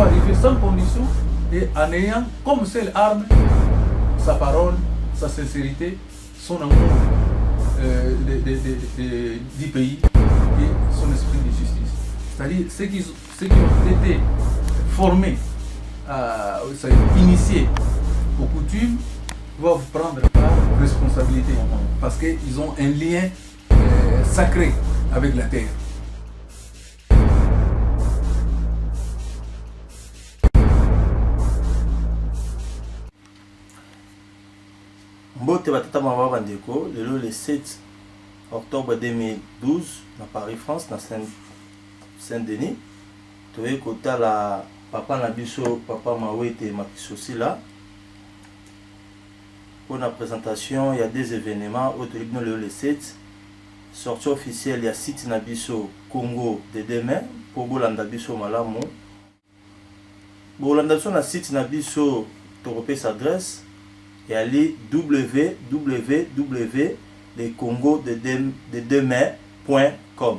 arriver sans condition et en ayant comme seule arme sa parole, sa sincérité, son amour du pays et son esprit de justice. C'est-à-dire ceux qui ont été formés, initiés aux coutumes, doivent prendre part responsabilité parce qu'ils ont un lien sacré avec la terre. Mbote batata mama bandeko, le 7 octobre 2012 na Paris France na Saint-Denis, toye kota la papa na biso papa Mawete Makisosila. Pour la présentation, il y a des événements au le 7 sortie officielle, il y a site na biso Congo de demain pour Bolanda biso malamu. Bolanda biso na site na biso torope s'adresse et aller www.lecongodedemain.com.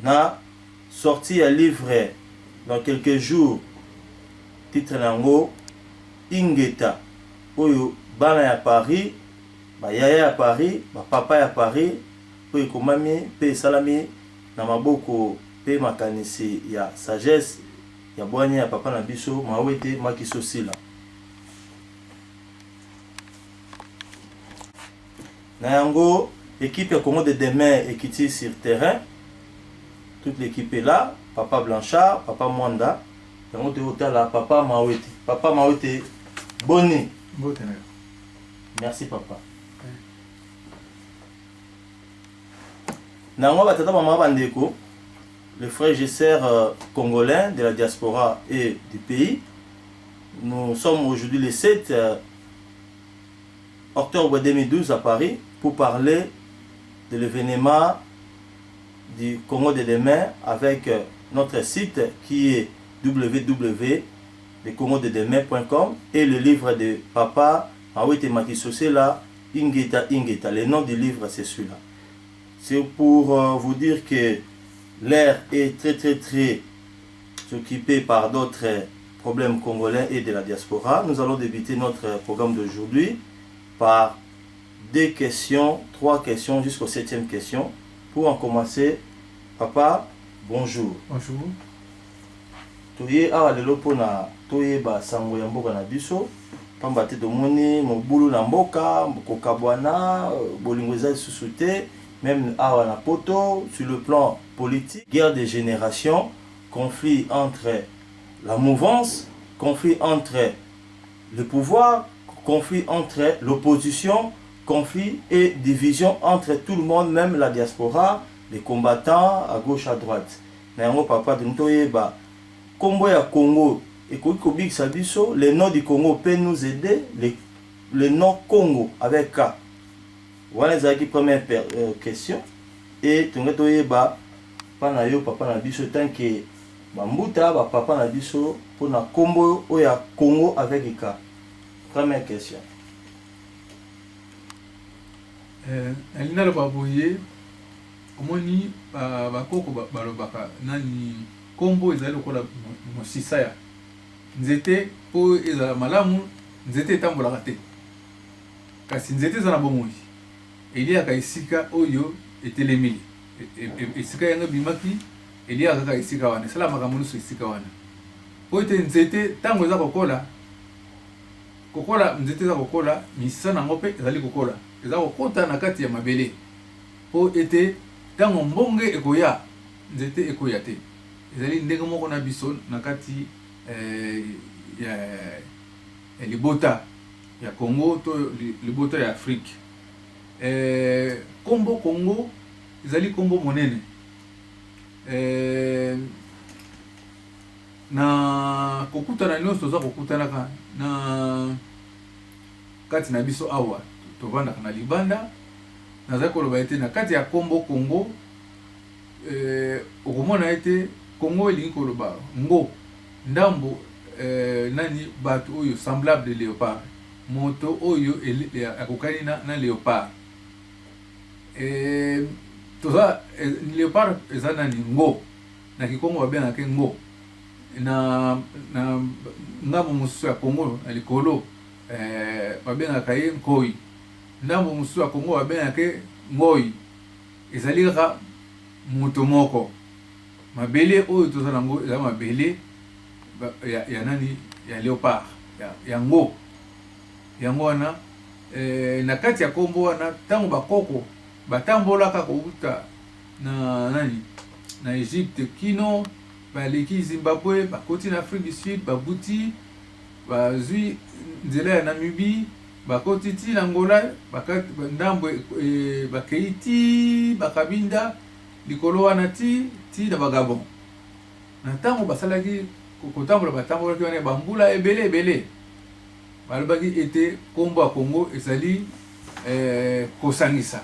Na sorti à livre dans quelques jours titre nango Ingeta oyo bana ya Paris ba yaya ya Paris ba papa ya Paris oyo komami pe salami na maboko pe makanisi ya sagesse ya bwanya ya papa na biso Mawete Makisosila. Na yango équipe ya Congo de demain ekiti sur terrain, toute l'équipe est là, papa Blanchard, papa Mwanda, yango te otala papa Mawete. Papa Mawete boni. Merci papa. Nango batata mama bandeko, les frères et sœurs congolais de la diaspora et du pays. Nous sommes aujourd'hui le 7 octobre 2012 à Paris pour parler de l'événement du Congo de demain avec notre site qui est www.lecongodedemain.com et le livre de papa Mawete Makisosila Ingeta Ingeta. Le nom du livre c'est celui-là. C'est pour vous dire que l'air est très occupé par d'autres problèmes congolais et de la diaspora. Nous allons débuter notre programme d'aujourd'hui par trois questions jusqu'au 7e question. Pour en commencer, papa, bonjour. Bonjour. Toye awa lelo pona toye ba sango ya mboka na biso. Pamba te tomoni mobulu na mboka, kokabwana, bolingo eza lisusu te, même awa na poto, sur le plan politique, guerre de génération, conflit entre la mouvance, conflit entre le pouvoir, conflit entre l'opposition, conflit et division entre tout le monde, même la diaspora, les combattants à gauche, à droite. Nango papa de Ntoyeba, Combo ya Congo, et Kobik Sabiso, le nom du Congo peut nous aider, le nom Congo avec K. Voilà les première question. Et Ntoyeba, Panayo, papa na biso, tant que Bambuta, papa na biso, pour na Combo ya Congo avec K. Première question. Alina lobaboye omoni bakoko balobaka nani kombo ezali lokola mosisa ya nzete po ezala malamu nzete etambolaka te kasi nzete eza na bomoi eliaka esika oyo etelemeli esika yango bimaki eliaka kaka esika wana esalamaka monusu esika wana po ete nzete ntango eza kokola nzete eza kokola misisa nango mpe ezali kokola eza kokota na kati ya mabele po ete ntango mbonge ekoya nzete ekoya te ezali ndenge moko na biso na kati ya libota ya Congo to libota ya Afrique. Kombo Congo ezali kombo monene na kokutana nyonso toza kokutanaka na kati na biso awa tovandaka na libanda nazali koloba ete na kati ya kombo Congo okomona ete Congo elingi koloba ngo ndambo nani bato oyo semblable de léopard moto oyo akokani na léopard toza léopard eza nani ngo na Kikongo babengaka ngo na ngambo mosusu ya Congo na likolo babengaka ye nkoi, ngambo mosusu ya Congo babengaka ye ngoi. Ezali kaka moto moko. Mabele oyo toza nango eza mabele ya nani, ya léopard, yango wana na kati ya kombo wana tango bakoko batambolaka kouta na nani, na Egypte kino baleki Zimbabwe, bakoti na Afrique du Sud, babuti bazwi nzela ya Namibie, bakoti ti na Angola, ndambo bakei ti bakabinda likolo wana ti na Bagabon. Na tango basalaki kotambola batambolaki wana bambula ebele balobaki ete kombo ya Congo ezali kosangisa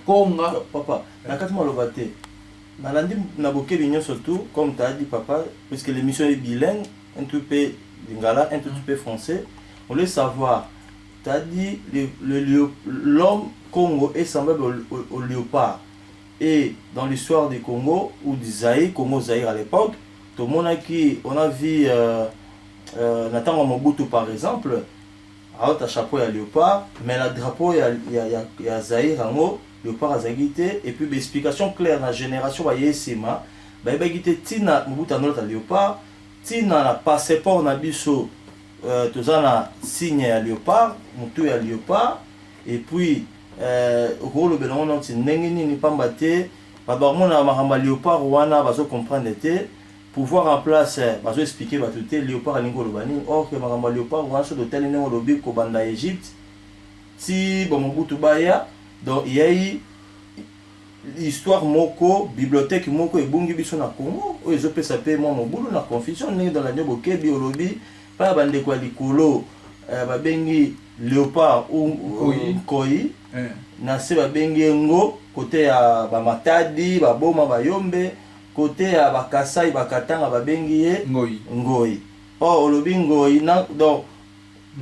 konga. Papa nakati maloba te nalandi na bokeli nyonso tout comme tu as dit papa, puisque l'émission est bilingue, un tout peu lingala, un tout peu français. On veut savoir, tu as dit l'homme Congo est semblable au léopard. Et dans l'histoire du Congo ou du Zaïre, Congo-Zaïre à l'époque, tout le monde on a vu Nathan Mobutu par exemple, à chapeau il y a léopard, mais le drapeau il y a Zaïre en haut, léopard à Zagité, et puis l'explication claire dans la génération, il y a Sema, il y a Tina Mobutu en haut à léopard, Tina na passeport na biso, tout ça signe à léopard, Moutou à léopard, et puis rôle de l'on c'est n'engini ni pas batté, babamona maramba léopard wana bazo comprendre te, pouvoir en place bazo expliquer ba tout léopard lingo lobani, or que maramba léopard wana so d'hôtel ne lobi ko banda Égypte, si bon Mobutu baya, donc il y a eu histoire moko, bibliothèque moko et bungi biso na Congo, o ezo pesa pe mo mobulu na confusion ne dans la nyoboke biolobi, pa bande kwa likolo babengi léopard ou koi na se babengi ngo côté ya ba Matadi ba Boma ba Yombe, côté ya ba Kasai ba Katanga babengi ye ngoi. Oh olobi ngoi na donc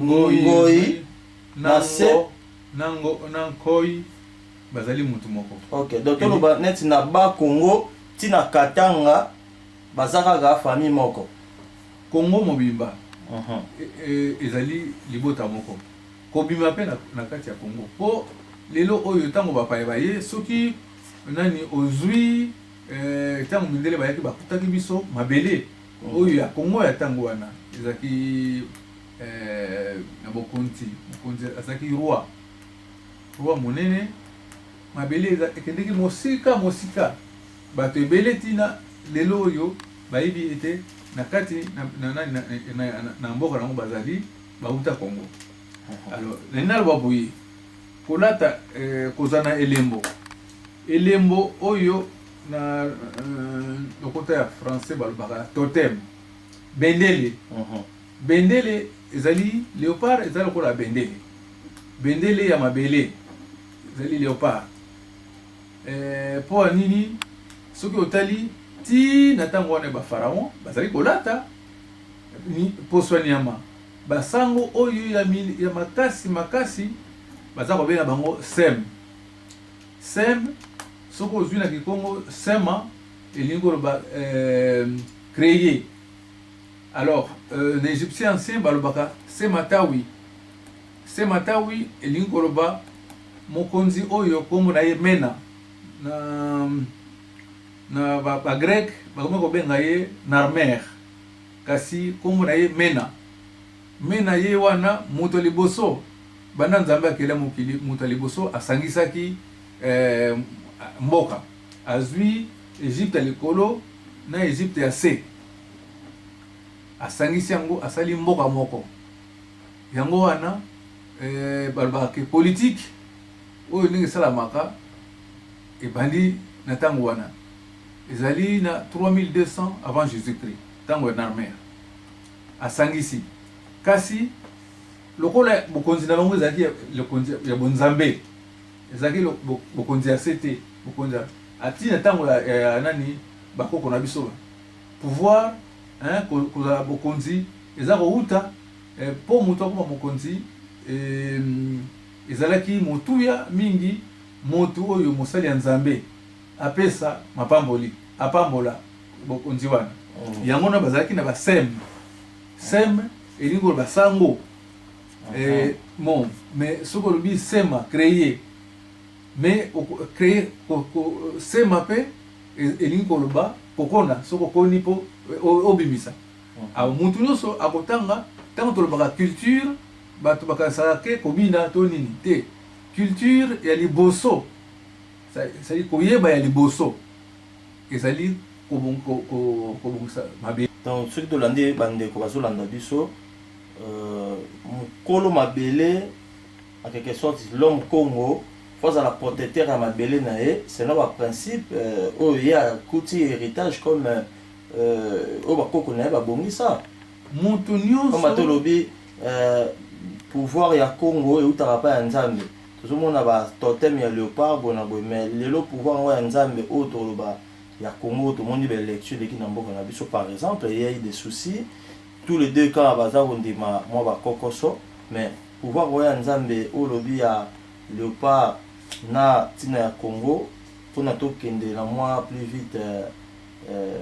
ngoi na se nango na koi bazali mutu moko. OK, donc to ba net na ba Congo tina Katanga bazaka ga famille moko. Congo mobimba ezali libota moko kobima pe na kati ya Congo po lelo oyo tango bapaye soki nani ozwi tango mindele bayaki bakutaki biso mabele oyo ya Congo ya tango wana ezaki na bokonzi azaki roi monene mabele ekendeki mosika bato ebele tina lelo oyo bayibi ete na kati na mboka nango bazali bauta Congo. Alors lenal babuyi kolata kozana elembo oyo na lokota ya français balobaka totem bendele ezali léopard ezali kola bendele ya mabele ezali léopard po nini soki otali ti na tango wana ba pharaon bazali kolata ni poso nyama basango oyo ya makasi baza kobenga bango sem soko ozwi na Kikongo sema elingi koloba créer. Alors l'Égyptien ancien balobaka sematawi elingi koloba mokonzi oyo kombo na ye mena na ba grec bakoma kobenga ye Narmer, kasi kombo na ye mena ye wana moto liboso banda nzambe akela mokili moto liboso asangisaki mboka azwi Égypte likolo na Égypte ya se asangisi yango asali mboka moko yango wana balobaka politique oyo ndenge esalamaka ebandi na tango wana ezali na 3200 avant Jésus-Christ tango ya Narmer asangisi kasi lokola bokonzi na bango ezalaki ya bonzambe ezalaki bokonzi ya sete bokonzi atina tango ya nani bakoko na biso pouvoir kozala bokonzi eza kouta po moto akoma mokonzi ezalaki motuya mingi motu oyo mosali ya nzambe apesa mapamboli apambola bokonzi wana yango na bazalaki na ba sem elingi koloba sango. Bon, mais ce qu'on dit sema créer, mais créer sema pe elingi koloba pokona soko koni po obimisa. A mutu nyonso akotanga tango tolobaka culture bato bakasaka kobina to nini te. Culture ya liboso sali koyeba ya liboso ezali kobongisa mabe. Donc ceux qui tolandi bandeko bazolanda biso mokolo mabele en quelque sorte l'homme Congo face à la protecteur à mabele nae c'est là principe il y a kuti héritage comme au bakoko nae ba bongisa mutu nyonso comme atolobi pouvoir ya Congo et utaka pa ya nzambe tozomona ba totem ya léopard bona boy mais lelo pouvoir ya nzambe otoloba ya Congo tout le monde be lecture de kinamboka na biso par exemple il y a eu des soucis tous les deux cas baza ondima moi ba kokoso mais pouvoir ya nzambe olobi ya léopard na tina ya Congo pour na to kende la moi plus vite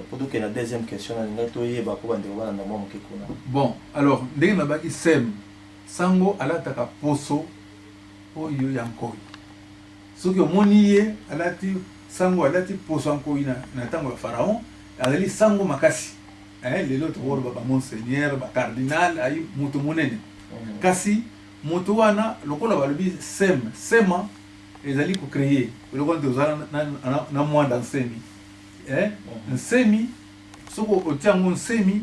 pour to kende la deuxième question na ngato yeba ko bande bana na moi mokekuna. Bon alors ndenge na baki sem sango alataka poso oyo ya nkoi soki omoni ye alati sango alati poso nkoi na tango ya pharaon azali sango makasi lelo tokoloba ba monseigneur ba cardinal ayi mutu monene kasi mutu wana lokola balobi sema ezali ko créer lokola tozala na mwanda nsemi nsemi soko otiango nsemi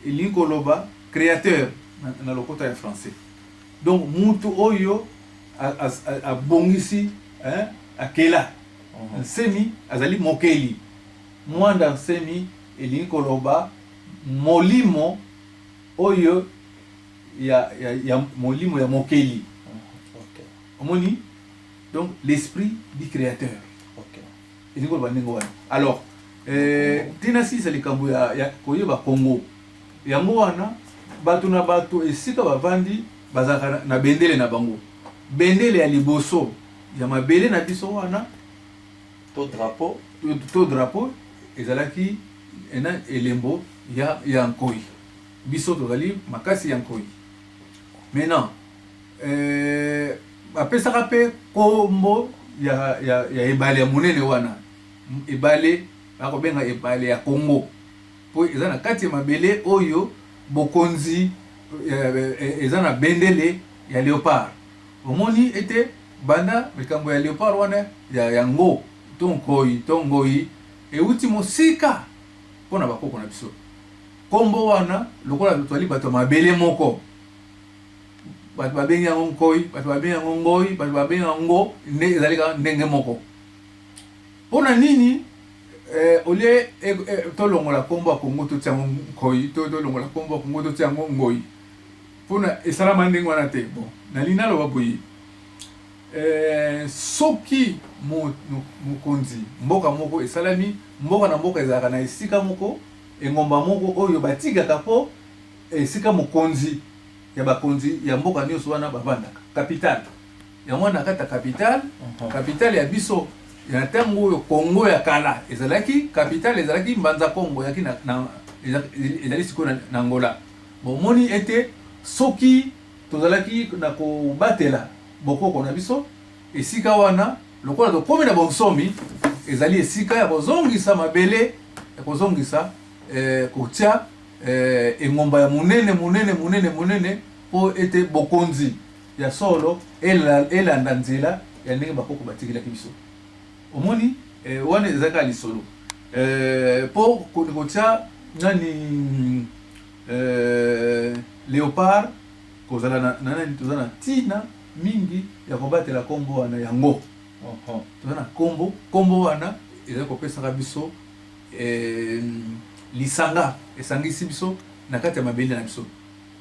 elingi koloba créateur na lokota ya français. Donc mutu oyo abongisi akela nsemi azali mokeli mwanda nsemi elingi koloba molimo oyo ya molimo ya mokeli. Omoni donc l'esprit du créateur. Elingi koloba ndenge wana. Alors tina sisa likambo ya koyeba Congo yango wana bato na bato esika bavandi bazaka na bendele na bango bendele ya liboso ya mabele na biso wana to drapeau ezalaki ena elembo ya nkoi biso tozali makasi ya nkoi. Maintenant apesaka pe kombo ya ebale ya monene wana ebale bakobenga ebale ya Congo po eza na kati ya mabele oyo bokonzi eza na bendele ya léopard. Omoni ete banda likambo ya léopard wana ya yango to ngoi euti mosika mpona bakoko na biso kombo wana lokola twali bato mabele moko bato babengi yango nkoi bato babengi yango ngoi bato babengi yango ezali kaka ndenge moko mpona nini olie tolongola kombo ya Congo totia yango nkoi tolongola kombo ya Congo totia yango ngoi mpona esalama ndenge wana te. Bon nalingi naloba boye soki mokonzi mboka moko esalami mboka na mboka ezalaka na esika moko engomba moko oyo batikaka po esika mokonzi ya bakonzi ya mboka nyonso wana bavandaka capital yango na kati ya capital ya biso ya ntango oyo Congo ya kala ezalaki capital ezalaki Mbanza Congo yaki ezali sikoyo na Angola. Bomoni ete soki tozalaki na kobatela bokoko na biso esika wana lokola tokomi na bonsomi ezali esika ya kozongisa mabele ya kozongisa kotia engomba ya munene po ete bokonzi ya solo elanda nzela ya ndenge bakoko batikilaki biso. Omoni wana ezaka lisolo po kotia nani léopard kozala na nani tozala na tina mingi ya kobatela kombo wana yango tozala na kombo wana ezali kopesaka biso lisanga esangisi biso na kati ya mabende na biso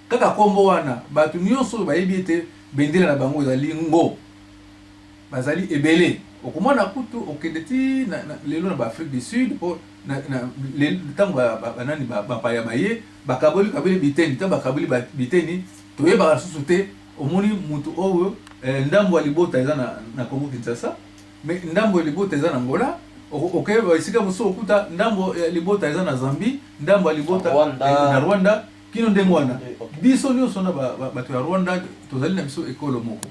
kaka kombo wana bato nyonso bayebi ete bendele na bango ezali ngo bazali ebele okomona kutu okende ti lelo na Afrique du Sud po ntango banani bapaya baye bakaboli biteni ntango bakaboli biteni toyebaka lisusu te omoni mutu oyo ndambo ya libota eza na Congo Kinshasa mais ndambo ya libota eza na Angola okay esika mosusu okuta ndambo libota eza na Zambie, ndambo libota na Rwanda kino ndenge wana. Biso nyonso na bato ya Rwanda tozali na biso ekolo moko,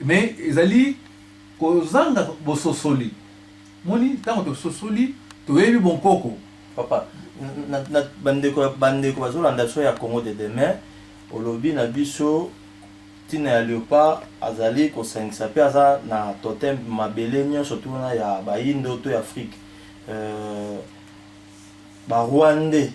mais ezali kozanga bososoli moni ntango tososoli toyebi bonkoko papa na bandeko bazolanda so ya Congo de demain olobi na biso tina ya Léopard azali kosangisa pe aza na totem mabele nyonso tuna ya bayindo to ya Afrique Rwandais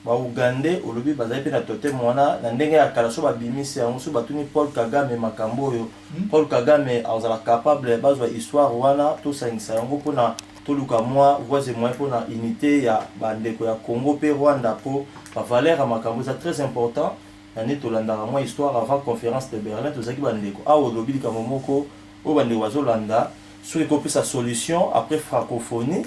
Ugandais olobi bazali pe na totem wana na ndenge ya kala so babimisi yango so batuni Paul Kagame makambo oyo Paul Kagame azala capable bazwa histoire wana to sangisa yango pona toluka moi voies et moyens pona unité ya bandeko ya Congo pe Rwanda po ba valeur ya makambo c'est très important. Nani tolandaka moi histoire avant conférence de Berlin tozaki bandeko awo olobi likambo moko o bandeko bazolanda soki kopesa solution après francophonie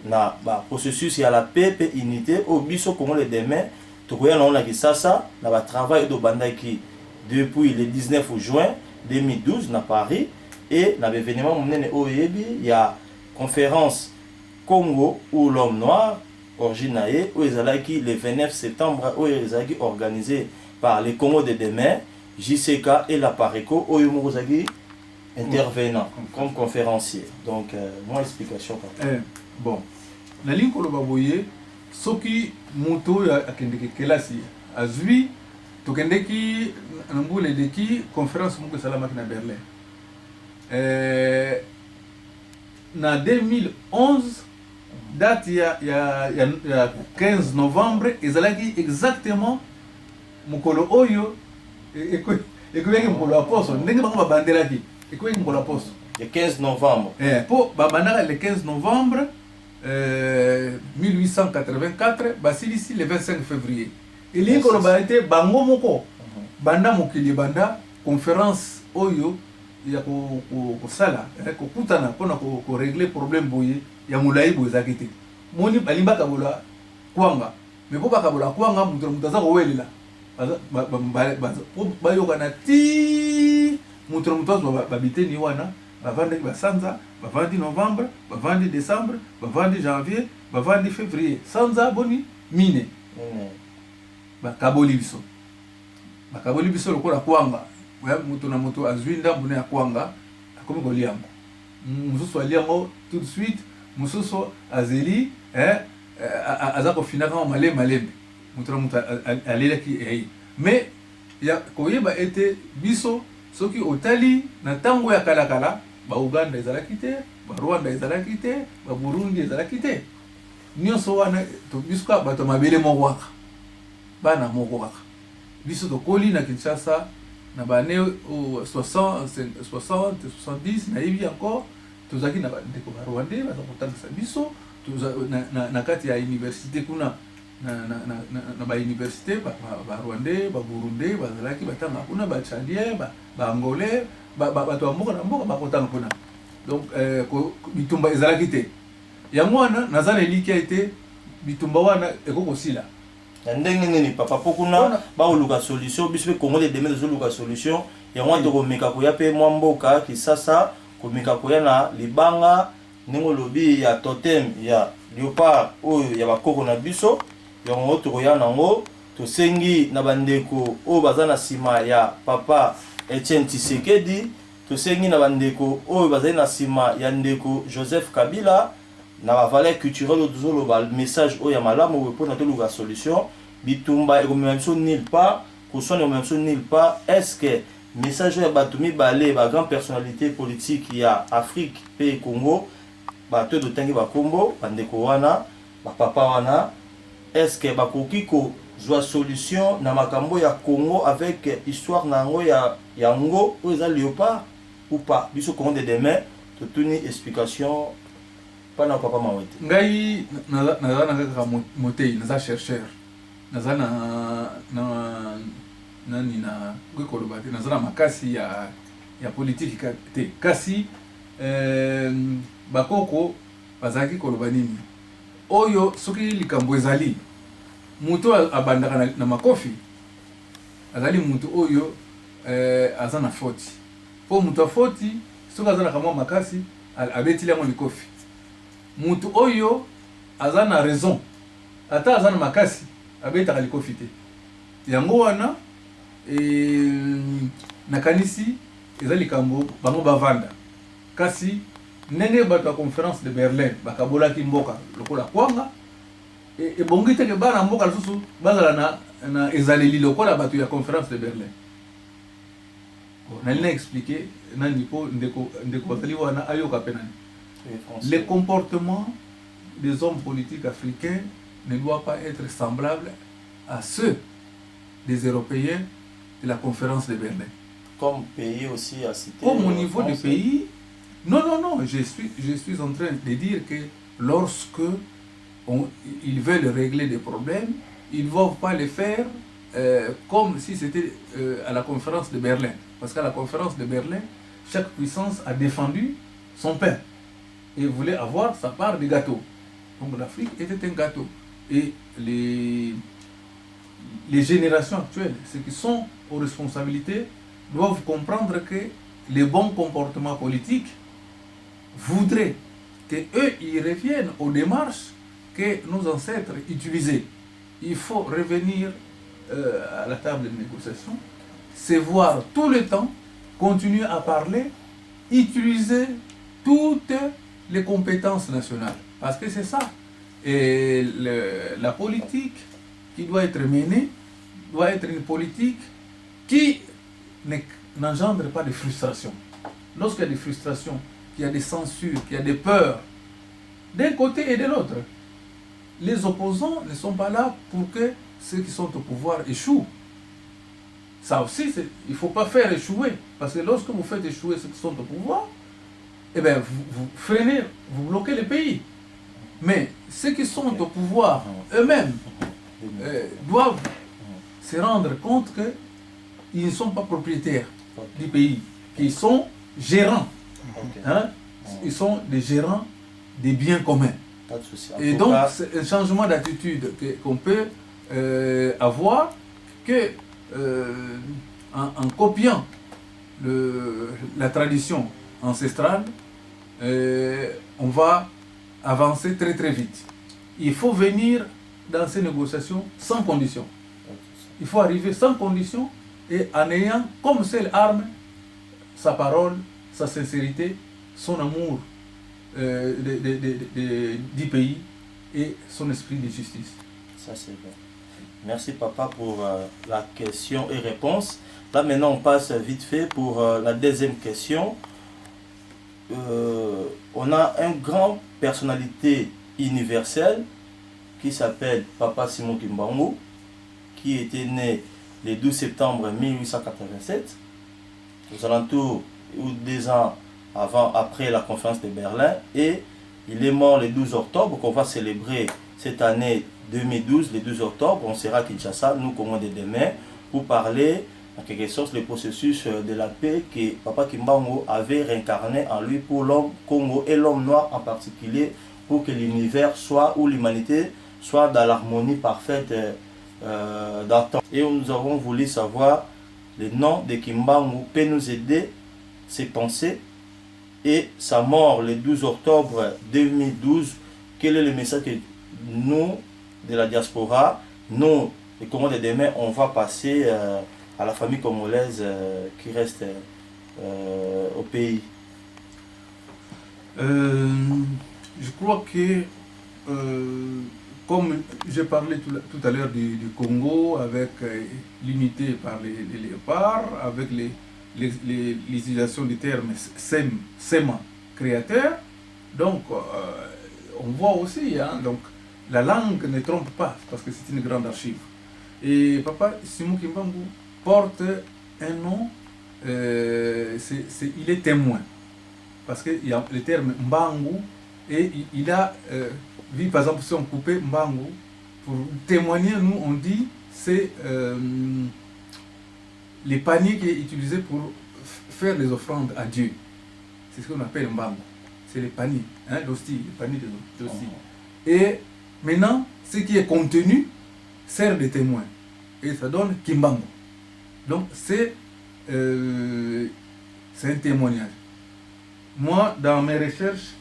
na ba processus ya la paix pe unité au biso Congo le demain tokoya na Kisasa na ba travail do bandaki depuis le 19 juin 2012 na Paris et na événement monene oyebi ya conférence Congo ou l'homme noir originaire où ezalaki le 29 septembre où ezalaki organisé par les Congo de demain JCK et la Pareco où yomozaki intervenant comme conférencier. Donc moi explication bon na linko lo baboye soki moto ya akendeki kelasi azwi tokendeki mbule deki conférence moko salama na Berlin na 2011 date ya 15 novembre ezalaki exactement mokolo oyo ekoyaki mokolo aposo ndenge bango babandelaki ekoyaki mokolo aposo le 15 novembre po babandaka le 15 novembre 1884 basilisi le 25 février elingi koloba ete bango moko banda mokili banda conférence oyo ya kosala kokutana mpona koregle problème boye ya molai boye ezalaki te moni balingi bakabola kwanga mais mpo bakabola kwanga moto aza kowelela bayokana ti moto na moto azwa babiteni wana bavandaki basanza bavandi novembre bavandi décembre bavandi janvier bavandi février sanza boni mine bakaboli biso lokola kwanga moto na moto azwi ndambo ya kwanga akomi kolia yango mosusu alia yango tout de suite mosusu azeli aza kofinaka yango malembe moto na moto alelaki eyi mais ya koyeba ete biso soki otali na ntango ya kalakala Uganda ezalaki te Rwanda ezalaki te Burundi ezalaki te nyonso wana biso kaka bato mabele moko kaka bana moko kaka biso tokoli na Kinshasa na bane 60 70 nayebi encore tozalaki na bandeko Rwandais baza kotangisa biso na kati ya université kuna na bauniversité Rwandais Burundais bazalaki batanga kuna Tchadien Angolais bato ya mboka na mboka bakotanga kuna donc bitumba ezalaki te yango wana naza na eliki ete bitumba wana ekokosila ndenge nini papa pokuna baoluka solution biso pe Congo de demain ezoluka solution yango wana tokomeka koya pe mwa mboka Kisasa komeka koya na libanga ndenge olobi ya totem ya Léopard oyo ya bakoko na biso yango tokoya nango tosengi na bandeko oyo baza na nsima ya papa Etienne Tshisekedi tosengi na bandeko oyo bazali na nsima ya ndeko Joseph Kabila na ba valeur culturelle tozoloba message oyo ya malamu oyo mpona toluka solution bitumba ekomema biso nulle part koswana ekomema biso nulle part. Est-ce que message oyo ya bato mibale ba grande personnalité politique ya Afrique pe Congo bato totangi bakombo bandeko wana bapapa wana est-ce que bakoki kozwa solution na makambo ya Congo avec histoire na yango ya yango oyo eza Léopard ou pas biso Congo de demain totuni explication pana papa mawete ngai naza na kaka motei naza chercheur naza na nani na koloba te naza na makasi ya politique te kasi bakoko bazalaki koloba nini oyo soki likambo ezali mutu abandaka na makofi azali mutu oyo aza na foti po mutu afoti soki aza na kamwa makasi abetili yango likofi mutu oyo aza na raison ata aza na makasi abetaka likofi te yango wana nakanisi eza likambo bango bavanda kasi ndenge bato ya conférence de Berlin bakabolaki mboka lokola kwanga ebongi teke bana mboka lisusu bazala na ezaleli lokola bato ya conférence de Berlin. Nalina expliqué nani po ndeko bazali wana ayoka pe nani. Les comportements des hommes politiques africains ne doivent pas être semblables à ceux des Européens de la conférence de Berlin. Comme pays aussi à citer. Comme au niveau des pays. Non, je suis en train de dire que lorsque ils veulent régler des problèmes, ils ne vont pas le faire comme si c'était à la conférence de Berlin. Parce qu'à la conférence de Berlin, chaque puissance a défendu son pain et voulait avoir sa part du gâteau. Donc l'Afrique était un gâteau. Et les générations actuelles, ceux qui sont aux responsabilités, doivent comprendre que les bons comportements politiques voudraient qu'eux, ils reviennent aux démarches que nos ancêtres utilisaient. Il faut revenir à la table de négociation, se voir tout le temps, continuer à parler, utiliser toutes les compétences nationales. Parce que c'est ça. Et la politique qui doit être menée doit être une politique qui n'engendre pas de frustration. Lorsqu'il y a des frustrations, qu'il y a des censures, qu'il y a des peurs, d'un côté et de l'autre, les opposants ne sont pas là pour que ceux qui sont au pouvoir échouent. Ça aussi, il ne faut pas faire échouer. Parce que lorsque vous faites échouer ceux qui sont au pouvoir, eh bien, vous freinez, vous bloquez le pays. Mais ceux qui sont au pouvoir eux-mêmes doivent se rendre compte qu'ils ne sont pas propriétaires du pays, qu'ils sont gérants. Hein? Ils sont des gérants des biens communs. Et donc, c'est un changement d'attitude qu'on peut avoir que en copiant la tradition ancestrale, on va avancer très très vite. Il faut venir dans ces négociations sans condition. Il faut arriver sans condition et en ayant comme seule arme sa parole, sa sincérité, son amour du pays et son esprit de justice. Ça c'est bien. Merci papa pour la question et réponse. Là maintenant on passe vite fait pour la deuxième question. On a une grande personnalité universelle qui s'appelle Papa Simon Kimbangu, qui était né le 12 septembre 1887, aux alentours ou 2 ans après la conférence de Berlin, et il est mort le 12 octobre, qu'on va célébrer cette année 2012, le 12 octobre. On sera à Kinshasa, nous, Congo de demain, pour parler en quelque sorte le processus de la paix que Papa Kimbangu avait réincarné en lui pour l'homme Congo et l'homme noir en particulier, pour que l'univers soit, ou l'humanité soit dans l'harmonie parfaite d'antan. Et nous avons voulu savoir le nom de Kimbangu peut nous aider, ses pensées et sa mort le 12 octobre 2012. Quel est le message que nous, de la diaspora, nous, les Congolais de demain, on va passer à la famille congolaise qui reste au pays? Je crois que, comme j'ai parlé tout à l'heure du Congo, avec l'unité par les léopards, avec l'utilisation du terme SEMA, créateur, donc on voit aussi, hein, donc, la langue ne trompe pas, parce que c'est une grande archive. Et Papa Simon Kimbangu porte un nom, il est témoin. Parce qu'il y a le terme Mbangu, et il a vu, par exemple, si on coupait Mbangu, pour témoigner, nous on dit, c'est les paniers qui est utilisé pour faire les offrandes à Dieu. C'est ce qu'on appelle Mbangu. C'est les paniers, hein, l'hostie, les paniers d'hostie. Et maintenant, ce qui est contenu sert de témoin. Et ça donne Kimbangu. Donc c'est un témoignage. Moi, dans mes recherches,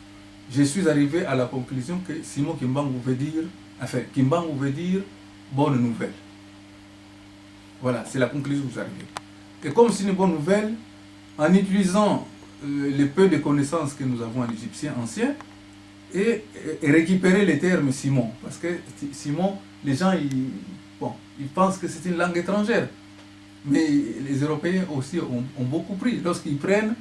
je suis arrivé à la conclusion que Simon Kimbangu veut dire, enfin, Kimbangu veut dire bonne nouvelle. Voilà, c'est la conclusion que j'arrive. Et comme c'est une bonne nouvelle, en utilisant le peu de connaissances que nous avons en égyptien ancien, et récupérer les termes Simon. Parce que Simon, les gens, ils pensent que c'est une langue étrangère. Mais les Européens aussi ont beaucoup pris. Lorsqu'ils prennent,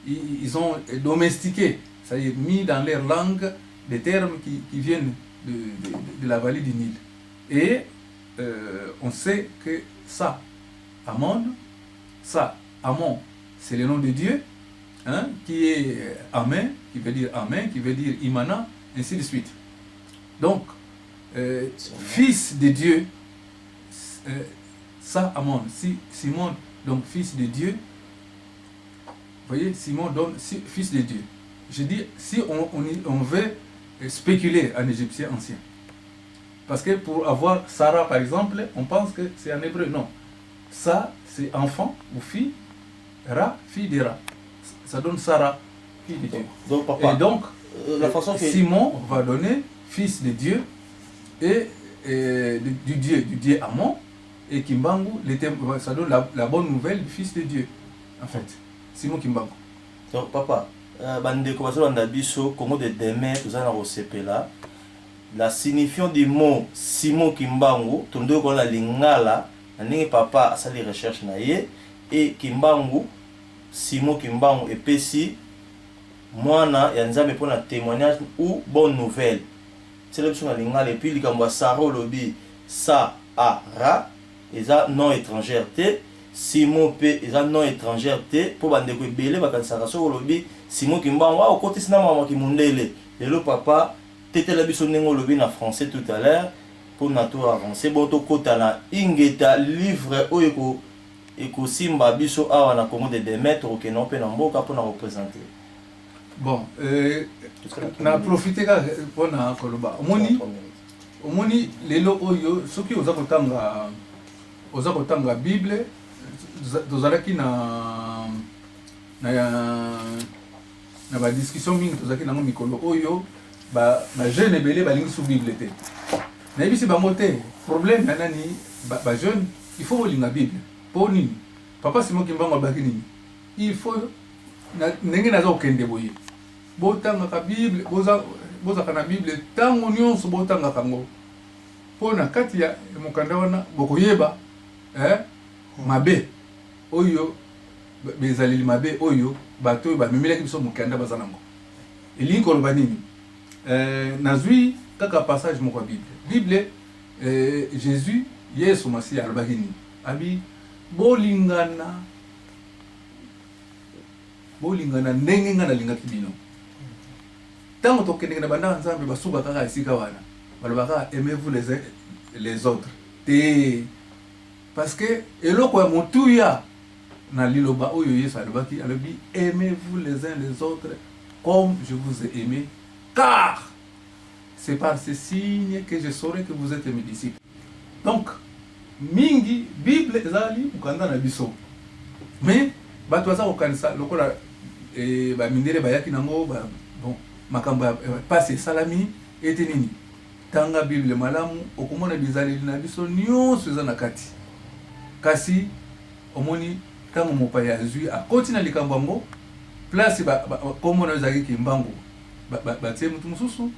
ils ont domestiqué, c'est-à-dire mis dans leur langue des termes qui viennent de la vallée du Nil. Et on sait que ça, Amon, c'est le nom de Dieu, hein, qui est Amen, qui veut dire Amen, qui veut dire Imana, ainsi de suite. Donc, fils de Dieu, ça, Amon, Simon, donc fils de Dieu, vous voyez, Simon donne fils de Dieu. Je dis, si on veut spéculer en égyptien ancien, parce que pour avoir Sarah, par exemple, on pense que c'est en hébreu. Non. Ça, c'est enfant ou fille. Ra, fille de Ra. Ça donne Sarah, fille de Dieu. Donc, papa, et donc, la façon que Simon va donner fils de Dieu et du Dieu Amon. Et Kimbangu, ça donne la bonne nouvelle du fils de Dieu. En fait, Simon Kimbangu. Donc, papa, bandeko bazolanda biso Congo de demain tozana kosepela. La signification du mot Simon Kimbangu, tondo ko la lingala, ndenge papa asali recherche na ye et Kimbangu, Simon Kimbangu epesi mwana ya nzambe pona témoignage ou bonne nouvelle. C'est l'option na lingala et puis likambo Saro lobi sa a ra eza non étrangère te, Simon pe eza non étrangère te po bandeko ebele bakanisaka so lobi Simon Kimbangu a okoti sina mama kimundele. Lelo papa tete la biso ndenge olobi na français tout à l'heure pour na to avancer bon to kota na ingeta livre oyo eko simba biso awa na Congo de Demettre ke non pe na mboka pour na représenter. Bon, na profiter ka pona koloba. Omoni lelo oyo soki oza kotanga Bible tozalaki na ba discussion mingi tozalaki nango mikolo oyo ba jeune ebele balingi sous Bible te. Nayebisi bango te problème ya nani ba jeune il faut olinga Bible po nini papa Simon Kimbangu abaki nini il faut ndenge naza okende boye botangaka Bible bozaka na Bible ntango nyonso botangaka ngo mpo na kati ya mokanda wana bokoyeba mabe oyo bezaleli mabe oyo bato oyo bamemelaki biso mokanda baza nango elingi koloba nini. Nazwi kaka passage moko Bible Jésus Yesu Masiya alobaki nini abi bolingana ndenge nga nalingaki bino ntango tokendeke na bandaka nzambe basuka kaka esika wana balobaka aimez-vous les uns les autres te parce que eloko ya motuya na liloba oyo Yesu alobaki alobi aimez-vous les uns les autres comme je vous ai aimé. Car c'est par ces signes que je saurai que vous êtes mes disciples. Donc, mingi Bible ezali ukanda na biso. Mais bato baza kokanisa lokola ba mindele bayaki nango bon makambo passe salami ete nini. Tanga Bible malamu okomona bizali na biso nyonso eza na kati. Kasi omoni tango mopaya azui akoti na likambo yango place kombo na ezalaki Kimbangu batie mutu mususu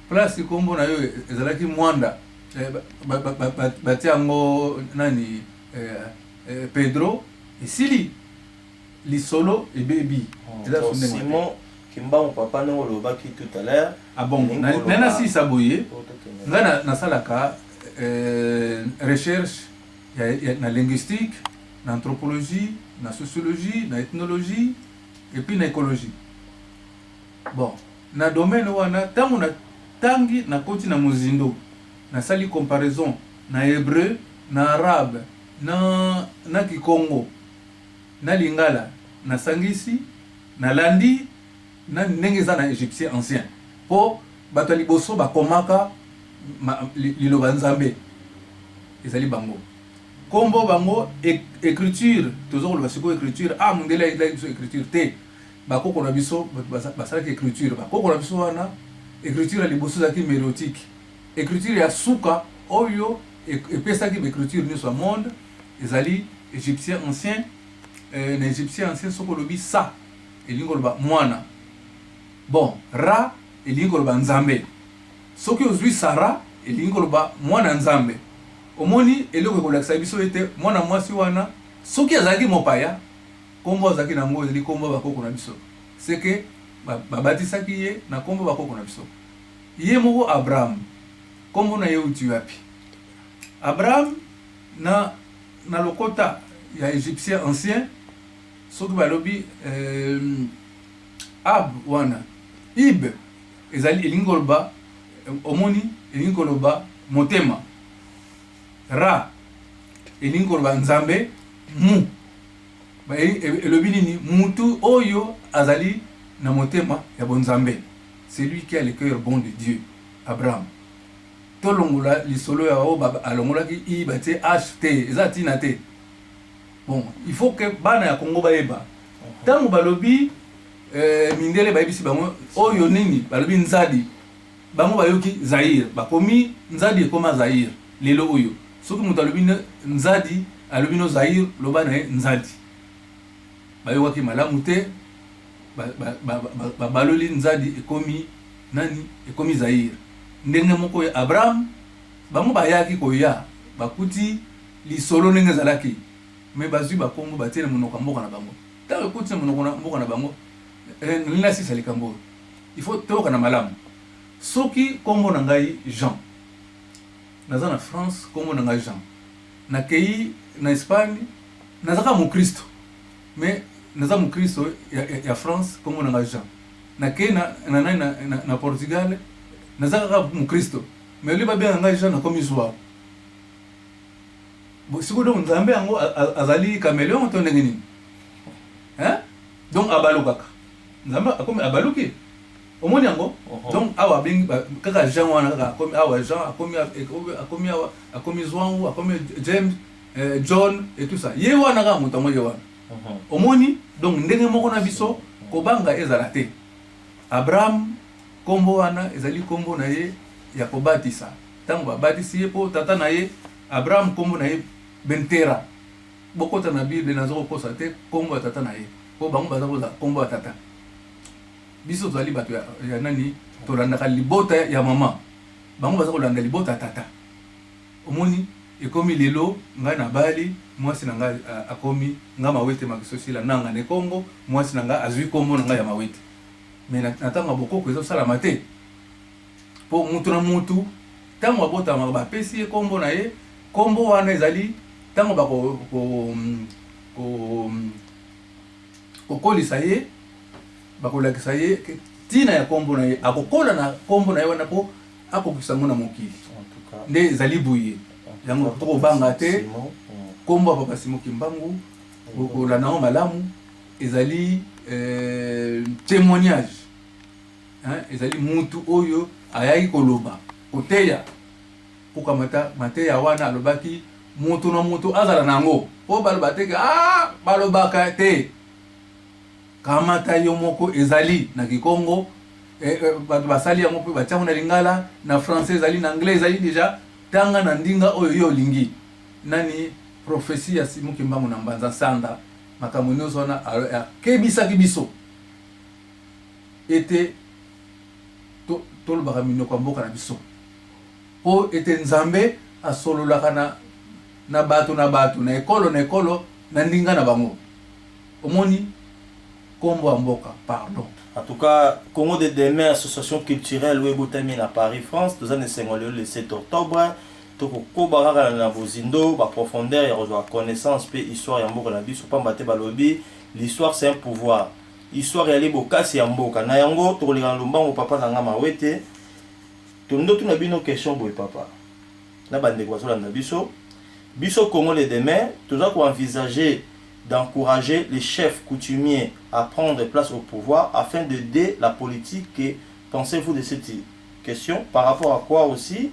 place kombo na yo ezalaki Mwanda batie yango nani Pedro esili lisolo ebebi. Simon Kimbangu papa ndenge olobaki tout à l'heure. Ah bon, nana si saboye nga nasalaka recherche na linguistique, na anthropologie, na sociologie, na ethnologie et puis na écologie. Bon, na domaine wana tango na tangi na koti na mozindo na sali comparaison na hébreu, na arabe, na kikongo, na lingala, na sangisi, na landi, na ndenge eza na égyptien ancien. Po bato liboso bakomaka liloba nzambe ezali bango. Kombo bango écriture toujours le basiko écriture mundela ila biso écriture te bakoko na biso basalaki écriture bakoko na biso wana écriture ya liboso ezalaki mérotique écriture ya suka oyo epesaki baécriture nyonso ya monde ezali égyptien ancien na égyptien ancien soki olobi sa elingi koloba mwana bon ra elingi koloba nzambe soki ozwi sara elingi koloba mwana nzambe omoni eloko ekolakisa biso ete mwana mwasi wana soki azalaki mopaya kombo azalaki nango ezali kombo bakoko na biso seke babatisaki ye na kombo bakoko na biso ye moko abraham kombo na ye uti wapi abraham na lokota ya égyptien ancien soki balobi ab wana ib ezali elingi koloba omoni elingi koloba motema ra elingi koloba nzambe mu elobi nini mutu oyo azali na motema ya bonzambe c'est lui qui a le cœur bon de Dieu Abraham tolongola lisolo ya oyo alongolaki i batie ht eza ntina te bon il faut que bana ya Congo bayeba ntango balobi mindele bayebisi bango oyo nini balobi nzadi bango bayoki Zaire bakomi nzadi ekoma Zaire lelo oyo soki moto alobi nzadi alobi no Zaire loba na ye nzadi bayokaki malamu te baloli nzadi ekomi nani ekomi Zaire ndenge moko ya Abraham bango bayaki koya bakuti lisolo ndenge ezalaki me bazwi bakombo batie na monoko ya mboka na bango ntango ekuti na monoko ya mboka na bango nini asisa likambo il faut toyoka na malamu soki kombo na ngai Jean naza na France kombo na ngai Jean nakei na Espagne nazaka mokristo mais naza mokristo ya France kombo na ngai Jean nakei na Portugal naza kaka mokristo mais liba bien ngai Jean nakomi Joao sikoyo donc nzambe yango azali caméléon to ndenge nini donc abalukaka nzambe akomi abaluki omoni yango donc awa bengi kaka Jean wana kaka akomi awa Jean akomi awa akomi Joao akomi James John et tout ça ye wana kaka moto yango ye wana omoni donc ndenge moko na biso kobanga ezala te Abraham kombo wana ezali kombo na ye ya kobatisa ntango babatisi ye mpo tata na ye Abraham kombo na ye Bentera bokota na Bible nazo kokosa te kombo ya tata na ye po bango baza koza kombo ya tata biso tozali bato ya nani tolandaka libota ya mama bango baza kolanda libota ya tata omoni ekomi lelo ngai na bali mwasi na ngai akomi nga mawete makisosila nanga ne Kongo mwasi na ngai azwi kombo na ngai ya mawete mais natanga bokoko ezosalama te po mutu na mutu ntango abotama bapesi ye kombo na ye kombo wana ezali ntango kokolisa ye bakolakisa ye ntina ya kombo na ye akokola na kombo na ye wana mpo akokisa ngo na mokili nde ezali buye yango tokobanga te kombo ya papa Simo Kimbangu okolanda ngo malamu ezali témoignage ezali mutu oyo ayaki koloba koteya kokamata mateya wana alobaki mutu na mutu azala nango po baloba teke balobaka te kamata yo moko ezali na Kikongo bato basali yango mpe batiango na lingala na français ezali na anglais ezali deja tanga na ndinga oyo yo olingi nani prophétie ya Simo Kimbangu na Mbanza Sanda makambo nyonso wana akebisaki biso ete tolobaka minoko ya mboka na biso po ete nzambe asololaka na bato na ekolo na ndinga na bango omoni kombo ya mboka pardon. En tout cas, Congo de demain, association culturelle Webotami à Paris, France, nous avons le 7 octobre. Toko kobara na bozindo ba profondeur ya rejoindre connaissance pe histoire ya mboka na biso pa mbate balobi l'histoire c'est un pouvoir histoire ya libokasi ya mboka na yango to lingana lombango papa na ngama wete to ndo tuna bino question boy papa na bande kwa sola na biso Congo de demain tout ça pour envisager d'encourager les chefs coutumiers à prendre place au pouvoir afin de d'aider la politique. Et pensez-vous de cette question par rapport à quoi aussi?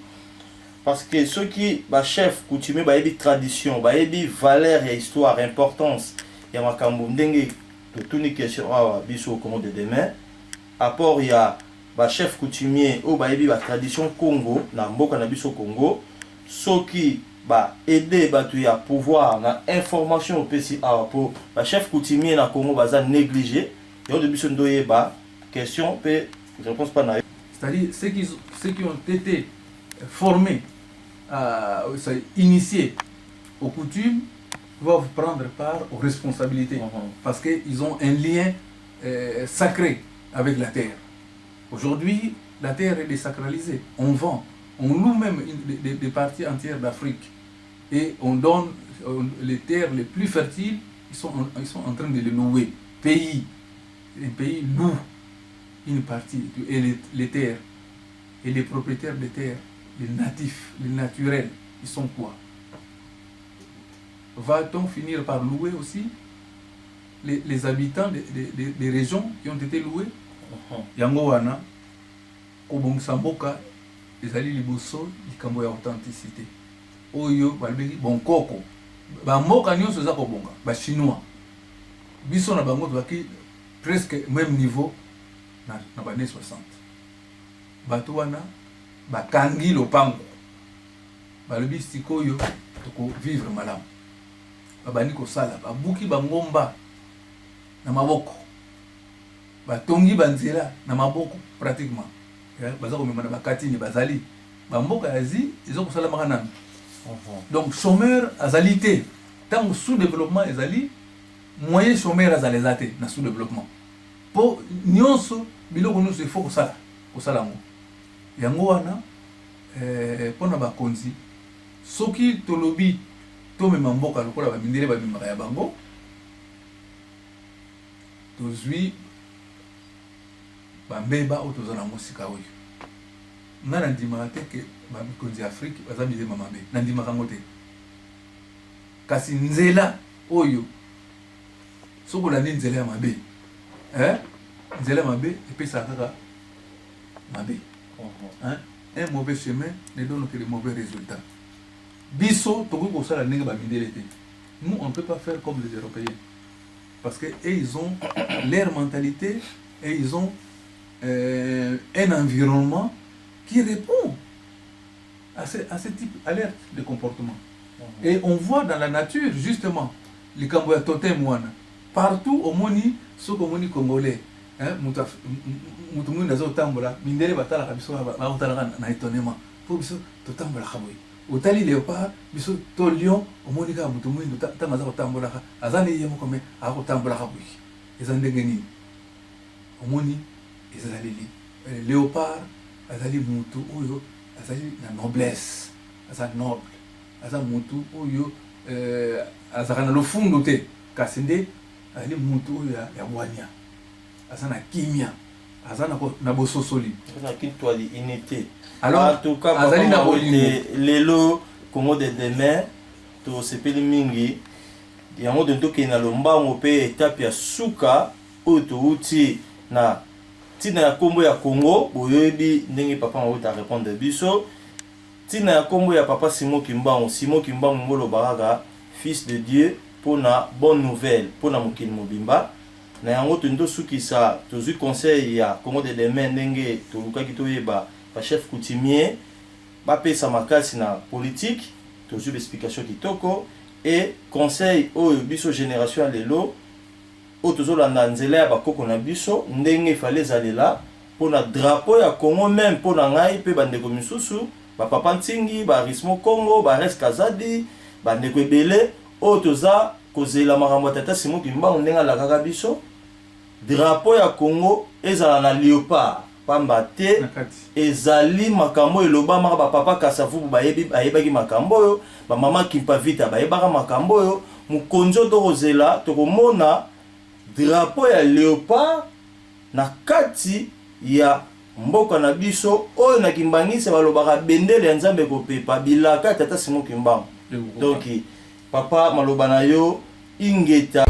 Parce que ceux qui bah chef coutumier bah y tradition bah y valeur et histoire importance il y a makambo ndenge de toutes les questions biso au Congo de demain apport il y a ba chef coutumier o ba yebi ba tradition Congo na mboka na biso Congo soki ba aider batu ya pouvoir na information au PC pour ba chef coutumier na Congo baza négligé et de biso ndoye ba question peut réponse pas na. C'est-à-dire ceux qui ont été formés initiés aux coutumes doivent prendre part aux responsabilités parce qu'ils ont un lien sacré avec la terre. Aujourd'hui, la terre est désacralisée. On vend, on loue même des parties entières d'Afrique et on donne les terres les plus fertiles, ils sont en train de les louer. Un pays loue une partie et les terres et les propriétaires des terres, les natifs, les naturels, ils sont quoi? Va-t-on finir par louer aussi les habitants des régions qui ont été louées? Yango wana kobongisa mboka ezali liboso likambo ya authenticité oyo balobeli bonkoko bamboka nyonso eza kobonga bachinois biso na bango tozalaki presque même niveau na bane 60 bato wana bakangi lopango balobi sikoyo tokovivre malamu babandi kosala babuki bangomba na maboko batongi banzela na maboko pratiquement baza komema na bakatini bazali bamboka ya zi ezo kosala maka nanu donc chômeur azali te ntango sous-développement ezali moyen chômeur azala eza te na sous-développement mpo nyonso biloko nyonso ifo kosala yango yango wana mpona bakonzi soki tolobi tomema mboka lokola bamindele bamemaka ya bango tozwi bambeba oyo toza nango sika oyo nga nandimaka te ke bakonzi ya afrike baza milema mabe nandimaka yango te kasi nzela oyo soki olandi nzela ya mabe nzela ya mabe epesaka kaka mabe un mauvais chemin ne donne que de mauvais résultats biso tokoki kosala ndenge bamindele te nous on ne peut pas faire comme les Européens parce que ils ont leur mentalité et ils ont un environnement qui répond à ce type alerte de comportement. Et on voit dans la nature justement les kamboya totem wana partout au moni ce que moni congolais mutu mwini nazo tambola mindele batala kabiso ba otala na étonnement pour biso to tambola kaboy otali léopard biso to lion au moni ka mutu mwini tanga za tambola azani yemo comme a ko tambola kaboy ezandenge nini au moni ezali léopard azali mutu oyo azali na noblesse azali noble azali mutu oyo azaka na lofundo te kasi nde azali mutu oyo ya bwanya azana kimia azana na bososoli na kitwali unité alors en tout cas azali na bolingo lelo Congo de demain to sepeli mingi yango de toke na lombango pe étape ya suka oyo touti na tina ya kombo ya Congo boyebi ndenge papa ngota répondre biso tina ya kombo ya papa Simon Kimbangu ngolo baraka fils de Dieu pour na bonne nouvelle pour na mokili mobimba na yango tondo sukisa tozui conseil ya Congo de demain ndenge tolukaki toyeba ba chef coutumier ba pesa makasi na politique tozui explication kitoko et conseil oyo biso génération lelo oyo tozolanda nzela ya bakoko na biso ndenge fallait ezalela mpona drapeau ya Congo même mpona ngai mpe bandeko misusu bapapa ntingi barismo Congo bares kazadi bandeko ebele oyo toza kozela makambo ya tata Simon Kimbangu ndenge alakaka biso drapeau ya Congo ezala na léopard pamba te ezali makambo elobamaka bapapa kasavubu bayebaki makambo oyo bamama Kimpavita bayebaka makambo oyo mokonzi oyo tokozela tokomona drapeau ya léopard na kati ya mboka na biso oyo na kimbangisa balobaka bendele ya nzambe kopepa bilaka tata Simon Kimbangu donc papa maloba na yo ingeta